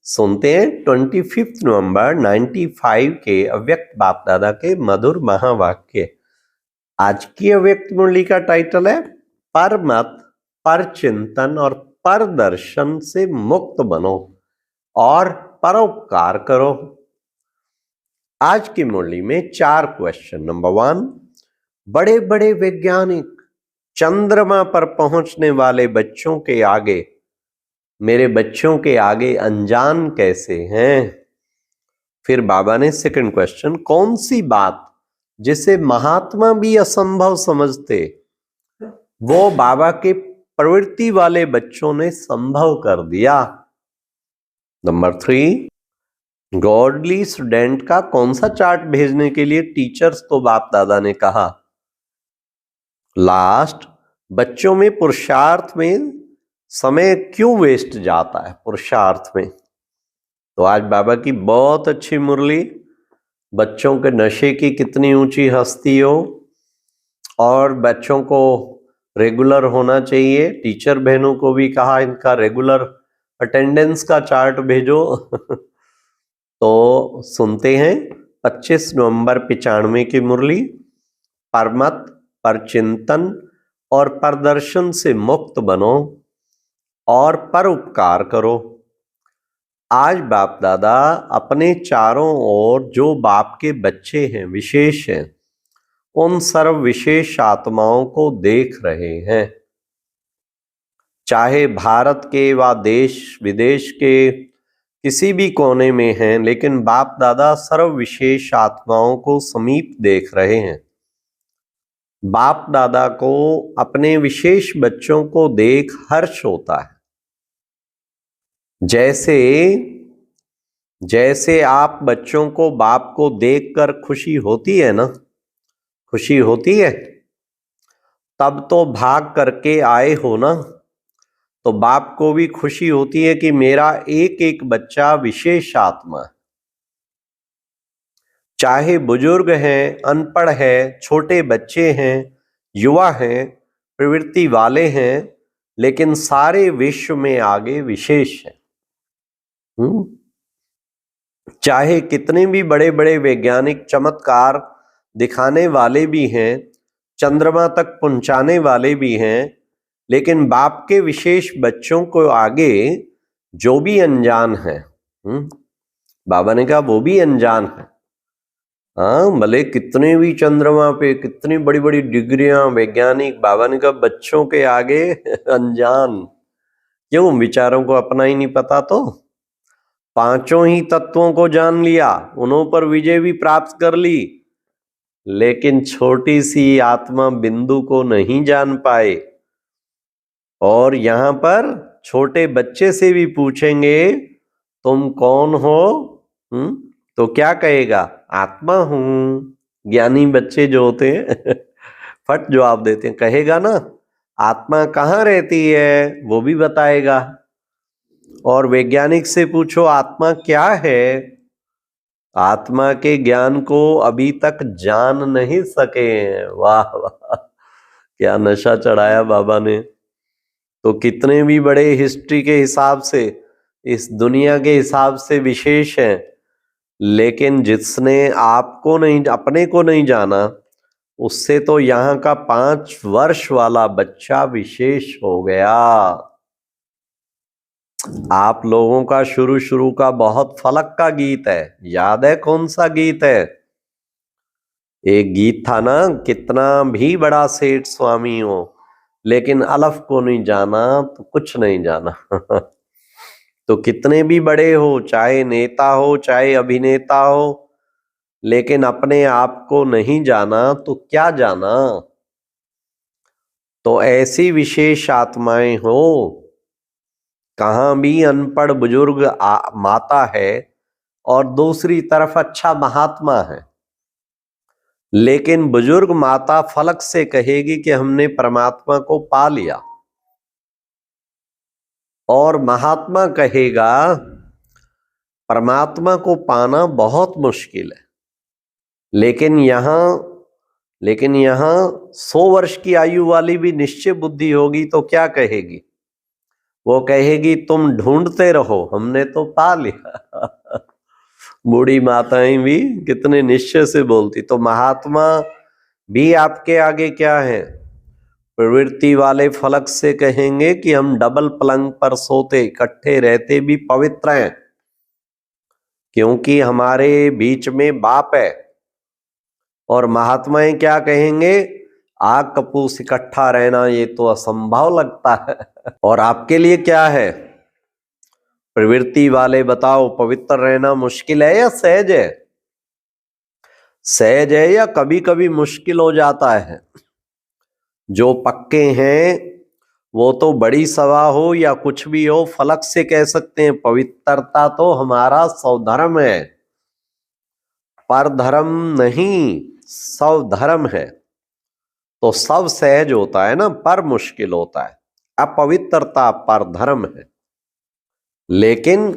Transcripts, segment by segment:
सुनते हैं 25 नवंबर 95 के अव्यक्त बाप दादा के मधुर महावाक्य। आज की अव्यक्त मुरली का टाइटल है पर मत, पर चिंतन और पर दर्शन से मुक्त बनो और परोपकार करो। आज की मुरली में 4 क्वेश्चन। नंबर 1, बड़े बड़े वैज्ञानिक चंद्रमा पर पहुंचने वाले बच्चों के आगे, मेरे बच्चों के आगे अनजान कैसे हैं। फिर बाबा ने सेकंड क्वेश्चन, कौन सी बात जिसे महात्मा भी असंभव समझते वो बाबा के प्रवृत्ति वाले बच्चों ने संभव कर दिया। नंबर 3, गॉडली स्टूडेंट का कौन सा चार्ट भेजने के लिए टीचर्स को बाप दादा ने कहा। लास्ट, बच्चों में पुरुषार्थ में समय क्यों वेस्ट जाता है पुरुषार्थ में। तो आज बाबा की बहुत अच्छी मुरली, बच्चों के नशे की कितनी ऊंची हस्ती हो और बच्चों को रेगुलर होना चाहिए। टीचर बहनों को भी कहा इनका रेगुलर अटेंडेंस का चार्ट भेजो। तो सुनते हैं 25 नवंबर 95 की मुरली, परमत, पर चिंतन और परदर्शन से मुक्त बनो और परोपकार करो। आज बाप दादा अपने चारों ओर जो बाप के बच्चे हैं, विशेष हैं, उन सर्व विशेष आत्माओं को देख रहे हैं, चाहे भारत के व देश विदेश के किसी भी कोने में हैं, लेकिन बाप दादा सर्व विशेष आत्माओं को समीप देख रहे हैं। बाप दादा को अपने विशेष बच्चों को देख हर्ष होता है। जैसे जैसे आप बच्चों को बाप को देखकर खुशी होती है ना, खुशी होती है, तब तो भाग करके आए हो ना, तो बाप को भी खुशी होती है कि मेरा एक एक बच्चा विशेष आत्मा है। चाहे बुजुर्ग हैं, अनपढ़ है, छोटे बच्चे हैं, युवा हैं, प्रवृत्ति वाले हैं, लेकिन सारे विश्व में आगे विशेष है। चाहे कितने भी बड़े बड़े वैज्ञानिक चमत्कार दिखाने वाले भी हैं, चंद्रमा तक पहुंचाने वाले भी हैं, लेकिन बाप के विशेष बच्चों को आगे जो भी अनजान है, बाबा ने कहा वो भी अनजान है। हाँ, भले कितने भी चंद्रमा पे कितनी बड़ी बड़ी डिग्रियां वैज्ञानिक, बाबा ने कहा बच्चों के आगे अनजान। क्यों? विचारों को अपना ही नहीं पता। तो पांचों ही तत्वों को जान लिया, उन्हों पर विजय भी प्राप्त कर ली, लेकिन छोटी सी आत्मा बिंदु को नहीं जान पाए। और यहां पर छोटे बच्चे से भी पूछेंगे तुम कौन हो, तो क्या कहेगा? आत्मा हूं। ज्ञानी बच्चे जो होते हैं फट जवाब देते हैं, कहेगा ना आत्मा कहाँ रहती है, वो भी बताएगा। और वैज्ञानिक से पूछो आत्मा क्या है, आत्मा के ज्ञान को अभी तक जान नहीं सके। वाह वाह, क्या नशा चढ़ाया बाबा ने। तो कितने भी बड़े हिस्ट्री के हिसाब से, इस दुनिया के हिसाब से विशेष हैं, लेकिन जिसने आपको नहीं, अपने को नहीं जाना, उससे तो यहाँ का 5 वर्ष वाला बच्चा विशेष हो गया। आप लोगों का शुरू शुरू का बहुत फलक का गीत है, याद है कौन सा गीत है? एक गीत था ना, कितना भी बड़ा सेठ स्वामी हो, लेकिन अलफ को नहीं जाना तो कुछ नहीं जाना। तो कितने भी बड़े हो, चाहे नेता हो चाहे अभिनेता हो, लेकिन अपने आप को नहीं जाना तो क्या जाना। तो ऐसी विशेष आत्माएं हो, कहां भी अनपढ़ बुजुर्ग माता है और दूसरी तरफ अच्छा महात्मा है, लेकिन बुजुर्ग माता फलक से कहेगी कि हमने परमात्मा को पा लिया, और महात्मा कहेगा परमात्मा को पाना बहुत मुश्किल है। लेकिन यहां 100 वर्ष की आयु वाली भी निश्चय बुद्धि होगी तो क्या कहेगी? वो कहेगी तुम ढूंढते रहो, हमने तो पा लिया। बूढ़ी माताएं भी कितने निश्चय से बोलती। तो महात्मा भी आपके आगे क्या है? प्रवृत्ति वाले फलक से कहेंगे कि हम डबल पलंग पर सोते, इकट्ठे रहते भी पवित्र हैं, क्योंकि हमारे बीच में बाप है। और महात्माएं क्या कहेंगे? आग कपूस इकट्ठा रहना ये तो असंभव लगता है। और आपके लिए क्या है? प्रवृत्ति वाले बताओ, पवित्र रहना मुश्किल है या सहज है? सहज है या कभी कभी मुश्किल हो जाता है? जो पक्के हैं वो तो बड़ी सभा हो या कुछ भी हो, फलक से कह सकते हैं पवित्रता तो हमारा स्वधर्म है, परधर्म नहीं, स्वधर्म है। तो सब सहज होता है ना, पर मुश्किल होता है। अपवित्रता परधर्म है। लेकिन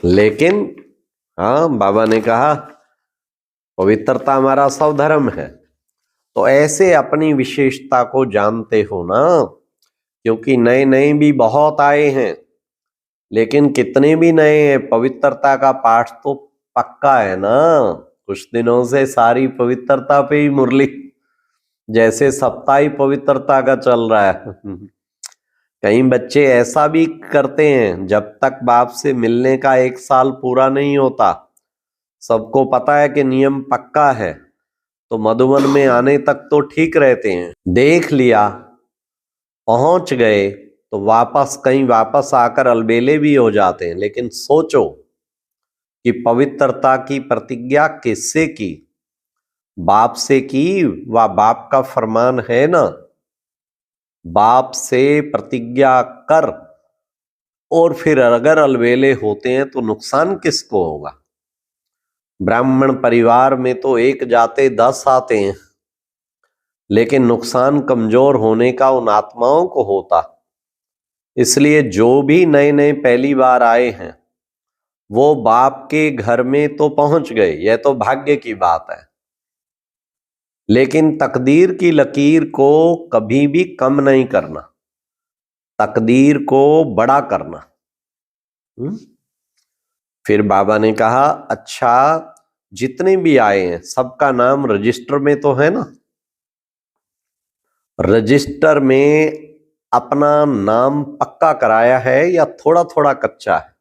लेकिन हाँ, बाबा ने कहा पवित्रता हमारा स्वधर्म है। तो ऐसे अपनी विशेषता को जानते हो ना, क्योंकि नए नए भी बहुत आए हैं, लेकिन कितने भी नए हैं, पवित्रता का पाठ तो पक्का है ना। कुछ दिनों से सारी पवित्रता पे ही मुरली, जैसे सप्ताह ही पवित्रता का चल रहा है। कई बच्चे ऐसा भी करते हैं, जब तक बाप से मिलने का 1 साल पूरा नहीं होता, सबको पता है कि नियम पक्का है, तो मधुबन में आने तक तो ठीक रहते हैं। देख लिया, पहुंच गए, तो वापस आकर अलबेले भी हो जाते हैं। लेकिन सोचो कि पवित्रता की प्रतिज्ञा किससे की? बाप से की, वह बाप का फरमान है ना। बाप से प्रतिज्ञा कर, और फिर अगर अलबेले होते हैं तो नुकसान किसको होगा? ब्राह्मण परिवार में तो 1 जाते 10 आते हैं, लेकिन नुकसान कमजोर होने का उन आत्माओं को होता। इसलिए जो भी नए नए पहली बार आए हैं, वो बाप के घर में तो पहुंच गए, यह तो भाग्य की बात है। लेकिन तकदीर की लकीर को कभी भी कम नहीं करना, तकदीर को बड़ा करना। फिर बाबा ने कहा, अच्छा जितने भी आए हैं सबका नाम रजिस्टर में तो है ना? रजिस्टर में अपना नाम पक्का कराया है या थोड़ा थोड़ा कच्चा है?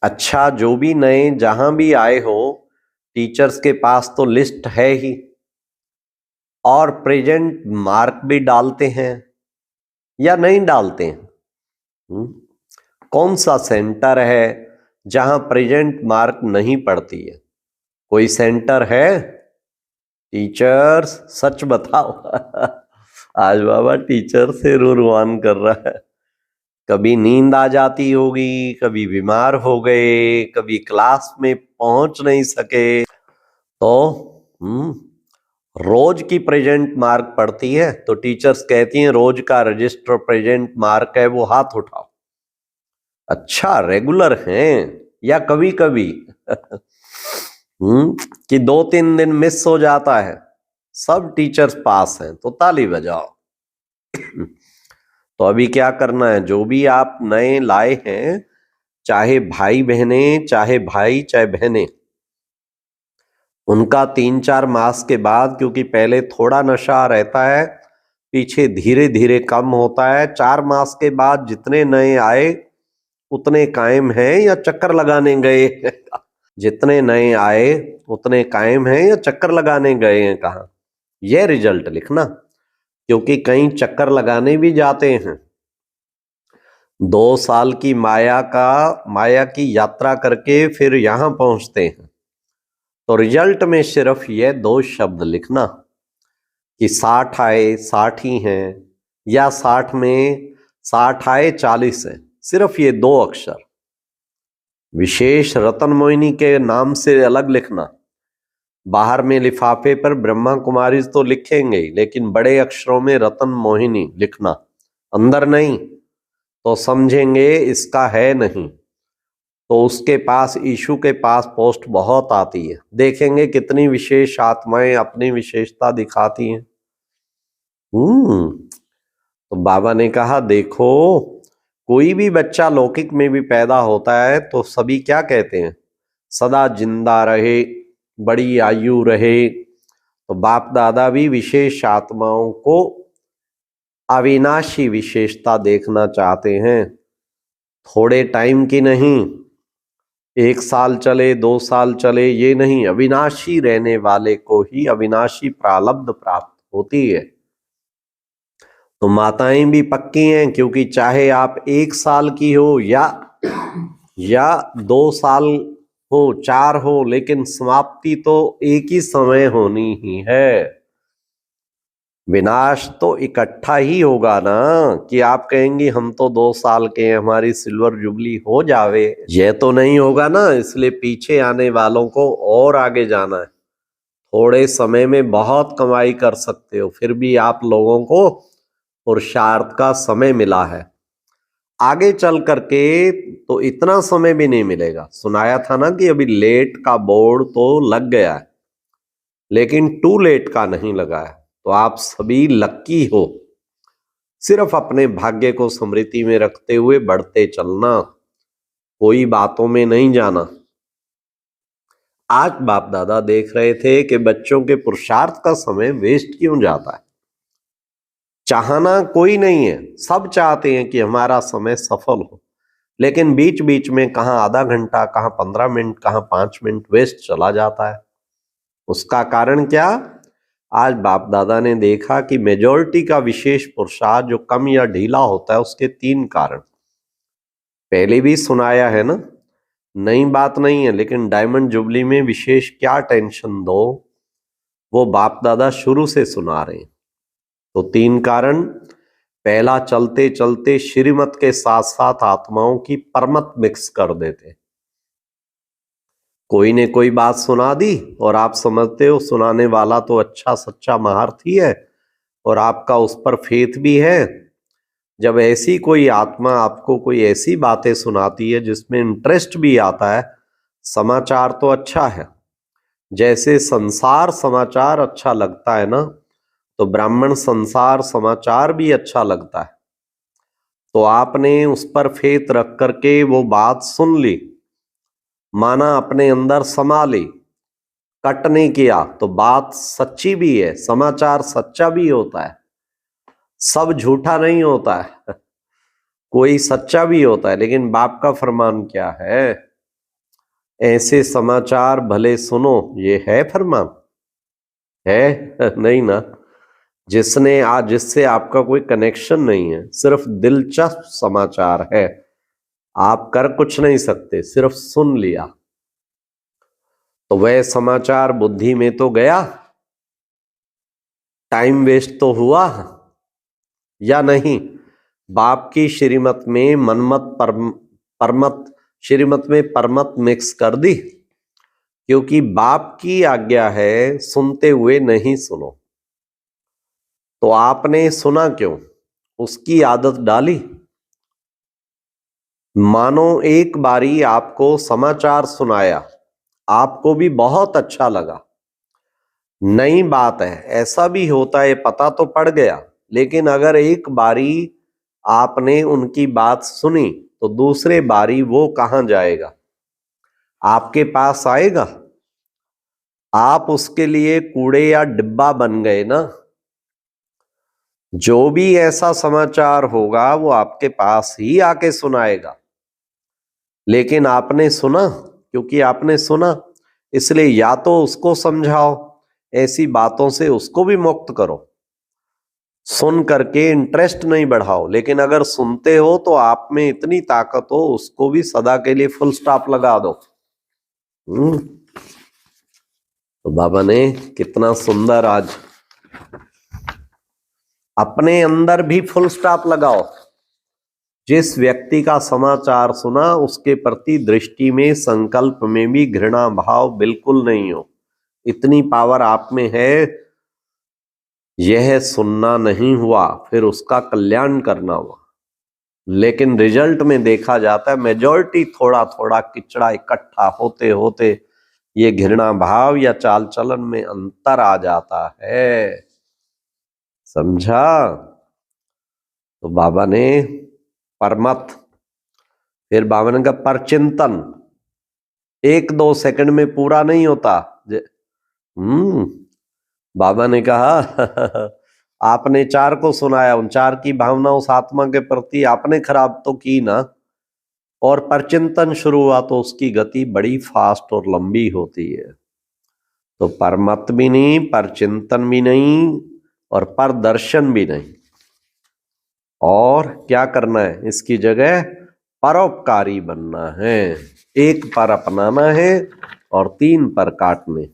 अच्छा, जो भी नए जहां भी आए हो, टीचर्स के पास तो लिस्ट है ही, और प्रेजेंट मार्क भी डालते हैं या नहीं डालते हैं? कौन सा सेंटर है जहां प्रेजेंट मार्क नहीं पड़ती है? कोई सेंटर है? टीचर्स सच बताओ। आज बाबा टीचर से रुरवान कर रहा है। कभी नींद आ जाती होगी, कभी बीमार हो गए, कभी क्लास में पहुंच नहीं सके, तो रोज की प्रेजेंट मार्क पड़ती है। तो टीचर्स कहती हैं रोज का रजिस्टर प्रेजेंट मार्क है, वो हाथ उठाओ। अच्छा, रेगुलर हैं या कभी कभी कि 2-3 दिन मिस हो जाता है? सब टीचर्स पास हैं तो ताली बजाओ। तो अभी क्या करना है? जो भी आप नए लाए हैं, चाहे भाई बहने, चाहे भाई चाहे बहने, उनका 3-4 मास के बाद, क्योंकि पहले थोड़ा नशा रहता है, पीछे धीरे धीरे कम होता है, 4 मास के बाद जितने नए आए उतने कायम हैं या चक्कर लगाने गए? जितने नए आए उतने कायम हैं या चक्कर लगाने गए हैं? कहाँ? यह रिजल्ट लिखना, क्योंकि कई चक्कर लगाने भी जाते हैं। 2 साल की माया की यात्रा करके फिर यहां पहुंचते हैं। तो रिजल्ट में सिर्फ ये 2 शब्द लिखना कि 60 आए 60 ही हैं, या 60 में 60 आए 40 है। सिर्फ ये 2 अक्षर विशेष रतन मोहिनी के नाम से अलग लिखना। बाहर में लिफाफे पर ब्रह्मा कुमारी तो लिखेंगे, लेकिन बड़े अक्षरों में रतन मोहिनी लिखना, अंदर नहीं, तो समझेंगे इसका है नहीं। तो उसके पास, ईशु के पास पोस्ट बहुत आती है, देखेंगे कितनी विशेष आत्माएं अपनी विशेषता दिखाती हैं। तो बाबा ने कहा, देखो कोई भी बच्चा लौकिक में भी पैदा होता है तो सभी क्या कहते हैं, सदा जिंदा रहे, बड़ी आयु रहे। तो बाप दादा भी विशेष आत्माओं को अविनाशी विशेषता देखना चाहते हैं, थोड़े टाइम की नहीं, 1 साल चले 2 साल चले ये नहीं, अविनाशी रहने वाले को ही अविनाशी प्रारब्ध प्राप्त होती है। तो माताएं भी पक्की हैं, क्योंकि चाहे आप 1 साल की हो या 2 साल हो, 4 हो, लेकिन समाप्ति तो एक ही समय होनी ही है। विनाश तो इकट्ठा ही होगा ना, कि आप कहेंगे हम तो 2 साल के हैं, हमारी सिल्वर जुबली हो जावे, यह तो नहीं होगा ना। इसलिए पीछे आने वालों को और आगे जाना है। थोड़े समय में बहुत कमाई कर सकते हो, फिर भी आप लोगों को पुरुषार्थ का समय मिला है। आगे चल करके तो इतना समय भी नहीं मिलेगा। सुनाया था ना कि अभी लेट का बोर्ड तो लग गया है, लेकिन टू लेट का नहीं लगा है। तो आप सभी लक्की हो, सिर्फ अपने भाग्य को स्मृति में रखते हुए बढ़ते चलना, कोई बातों में नहीं जाना। आज बाप दादा देख रहे थे कि बच्चों के पुरुषार्थ का समय वेस्ट क्यों जाता है। चाहना कोई नहीं है, सब चाहते हैं कि हमारा समय सफल हो, लेकिन बीच बीच में कहां आधा घंटा, कहां 15 मिनट, कहां 5 मिनट वेस्ट चला जाता है। उसका कारण क्या? आज बाप दादा ने देखा कि मेजॉरिटी का विशेष पुरुषार्थ जो कम या ढीला होता है, उसके 3 कारण पहले भी सुनाया है ना, नई बात नहीं है। लेकिन डायमंड जुबली में विशेष क्या टेंशन दो, वो बाप दादा शुरू से सुना रहे हैं। तो 3 कारण। पहला, चलते चलते श्रीमत के साथ साथ आत्माओं की परमत मिक्स कर देते। कोई ने कोई बात सुना दी और आप समझते हो सुनाने वाला तो अच्छा सच्चा महारथी है और आपका उस पर फेथ भी है। जब ऐसी कोई आत्मा आपको कोई ऐसी बातें सुनाती है जिसमें इंटरेस्ट भी आता है, समाचार तो अच्छा है। जैसे संसार समाचार अच्छा लगता है ना, तो ब्राह्मण संसार समाचार भी अच्छा लगता है। तो आपने उस पर फेथ रख करके वो बात सुन ली, माना अपने अंदर समा ली, कट नहीं किया, तो बात सच्ची भी है, समाचार सच्चा भी होता है, सब झूठा नहीं होता है, कोई सच्चा भी होता है। लेकिन बाप का फरमान क्या है? ऐसे समाचार भले सुनो, ये है फरमान? है नहीं ना। जिससे आपका कोई कनेक्शन नहीं है, सिर्फ दिलचस्प समाचार है, आप कर कुछ नहीं सकते, सिर्फ सुन लिया। तो वह समाचार बुद्धि में तो गया, टाइम वेस्ट तो हुआ या नहीं? बाप की श्रीमत में मनमत परमत, श्रीमत में परमत मिक्स कर दी, क्योंकि बाप की आज्ञा है सुनते हुए नहीं सुनो। तो आपने सुना क्यों? उसकी आदत डाली। मानो एक बारी आपको समाचार सुनाया, आपको भी बहुत अच्छा लगा, नई बात है, ऐसा भी होता है, पता तो पड़ गया। लेकिन अगर एक बारी आपने उनकी बात सुनी, तो दूसरे बारी वो कहां जाएगा? आपके पास आएगा। आप उसके लिए कूड़े या डिब्बा बन गए ना। जो भी ऐसा समाचार होगा वो आपके पास ही आके सुनाएगा। लेकिन आपने सुना, क्योंकि आपने सुना, इसलिए या तो उसको समझाओ, ऐसी बातों से उसको भी मुक्त करो। सुन करके इंटरेस्ट नहीं बढ़ाओ, लेकिन अगर सुनते हो तो आप में इतनी ताकत हो, उसको भी सदा के लिए फुल स्टॉप लगा दो। तो बाबा ने कितना सुंदर आज अपने अंदर भी फुल स्टॉप लगाओ। जिस व्यक्ति का समाचार सुना, उसके प्रति दृष्टि में, संकल्प में भी घृणा भाव बिल्कुल नहीं हो। इतनी पावर आप में है। यह सुनना नहीं हुआ, फिर उसका कल्याण करना हुआ। लेकिन रिजल्ट में देखा जाता है मेजॉरिटी थोड़ा थोड़ा किचड़ा इकट्ठा होते होते ये घृणा भाव या चाल चलन में अंतर आ जाता है। समझा? तो बाबा ने परमत, फिर बाबा ने कहा परचिंतन, 1-2 सेकंड में पूरा नहीं होता। बाबा ने कहा आपने 4 को सुनाया, उन 4 की भावना उस आत्मा के प्रति आपने खराब तो की ना, और परचिंतन शुरू हुआ तो उसकी गति बड़ी फास्ट और लंबी होती है। तो परमत भी नहीं, परचिंतन भी नहीं, और परदर्शन भी नहीं। और क्या करना है, इसकी जगह परोपकारी बनना है, 1 पर अपनाना है और 3 पर काटने।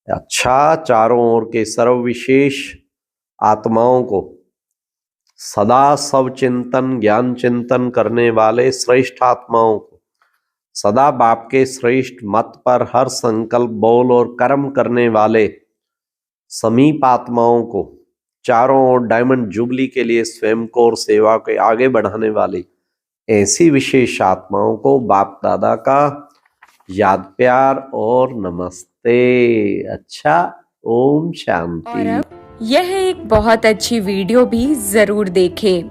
अच्छा, चारों ओर के सर्वविशेष आत्माओं को सदा सब चिंतन ज्ञान चिंतन करने वाले श्रेष्ठ आत्माओं को, सदा बाप के श्रेष्ठ मत पर हर संकल्प बोल और कर्म करने वाले समीप आत्माओं को, चारों ओर डायमंड जुबली के लिए स्वयं को और सेवा के आगे बढ़ाने वाली ऐसी विशेष आत्माओं को बाप दादा का याद प्यार और नमस्ते। अच्छा, ओम शांति। और अब यह एक बहुत अच्छी वीडियो भी जरूर देखें।